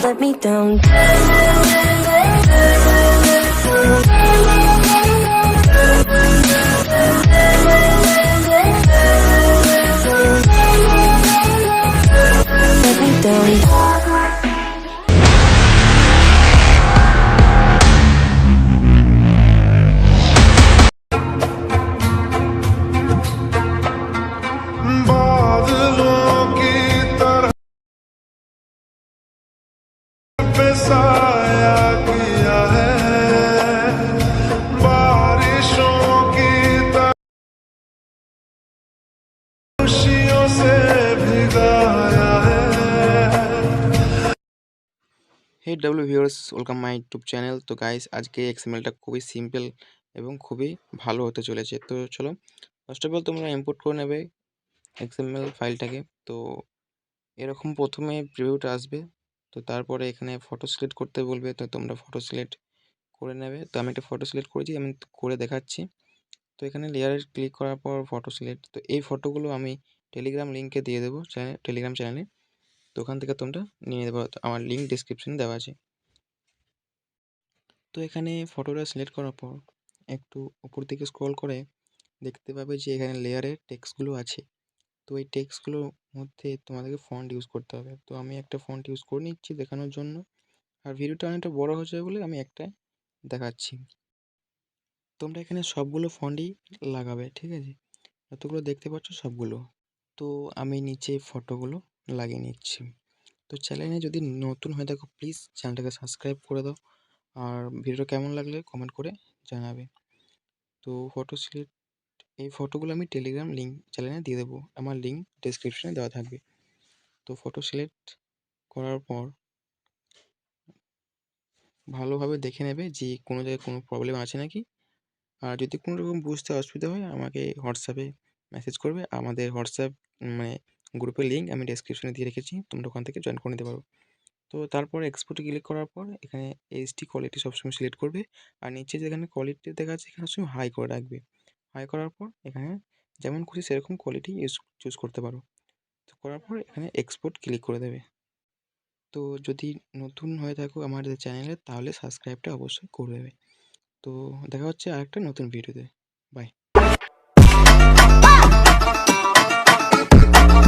let me down. Let me down. बादलों की तरह पे साया किया है, बारिशों की तरह खुशियों से भिगाया है। Hey W viewers, welcome my YouTube channel. তো গাইস, আজকে এক্সএমএলটা খুবই সিম্পল এবং খুবই ভালো হতে চলেছে। তো চলো, ফার্স্ট অফ অল তোমরা ইম্পোর্ট করে নেবে এক্সএমএল ফাইলটাকে। তো এরকম প্রথমে প্রিভিউটা আসবে। তো তারপরে এখানে ফটো সিলেক্ট করতে বলবে, তো তোমরা ফটো সিলেক্ট করে নেবে। তো আমি একটা ফটো সিলেক্ট করেছি, আমি করে দেখাচ্ছি। তো এখানে লেয়ারে ক্লিক করার পর ফটো সিলেক্ট। তো এই ফটোগুলো আমি টেলিগ্রাম লিঙ্কে দিয়ে দেবো, টেলিগ্রাম চ্যানেলে। তো ওখান থেকে তোমরা নিয়ে নেবে, আমার লিঙ্ক ডিসক্রিপশনে দেওয়া আছে। তো এখানে ফটোটা সিলেক্ট করার পর একটু উপর দিকে স্ক্রল করে দেখতে পাবে যে এখানে লেয়ারের টেক্সটগুলো আছে। তো এই টেক্সটগুলোর মধ্যে তোমাদেরকে ফন্ট ইউজ করতে হবে। তো আমি একটা ফন্ট ইউজ করে নিচ্ছি দেখানোর জন্য। আর ভিডিওটা অনেকটা বড় হয়ে যাবে বলে আমি একটাই দেখাচ্ছি। তোমরা এখানে সবগুলো ফন্টই লাগাবে, ঠিক আছে? যতগুলো দেখতে পাচ্ছ সবগুলো। তো আমি নিচে ফটোগুলো লাগিয়ে নিচ্ছি। তো চ্যানেলে যদি নতুন হয়ে থাকো, প্লিজ চ্যানেলটাকে সাবস্ক্রাইব করে দাও। আর ভিডিওটা কেমন লাগলে কমেন্ট করে জানাবে। তো এই ফটোগুলো আমি টেলিগ্রাম লিঙ্ক চ্যানেলে দিয়ে দেবো, আমার লিঙ্ক ডেসক্রিপশনে দেওয়া থাকবে। তো ফটো সিলেক্ট করার পর ভালোভাবে দেখে নেবে যে কোনো জায়গায় কোনো প্রবলেম আছে নাকি। আর যদি কোনো রকম বুঝতে অসুবিধা হয় আমাকে হোয়াটসঅ্যাপে মেসেজ করবে। আমাদের হোয়াটসঅ্যাপ মানে গ্রুপের লিঙ্ক আমি ডেসক্রিপশনে দিয়ে রেখেছি, তোমরা ওখান থেকে জয়েন করে নিতে পারো। তো তারপর এক্সপোর্টে ক্লিক করার পর এখানে এইচডি কোয়ালিটি সবসময় সিলেক্ট করবে। আর নিচে যেখানে কোয়ালিটি দেখা যাচ্ছে এখানে সবসময় হাই করে রাখবে। হাই করার পর এখানে যেমন খুশি সেরকম কোয়ালিটি চুজ করতে পারো। তো করার পর এখানে এক্সপোর্ট ক্লিক করে দেবে। তো যদি নতুন হয়ে থাকো আমাদের চ্যানেলে, তাহলে সাবস্ক্রাইবটা অবশ্যই করে দেবে। তো দেখা হচ্ছে আরেকটা নতুন ভিডিওতে। বাই।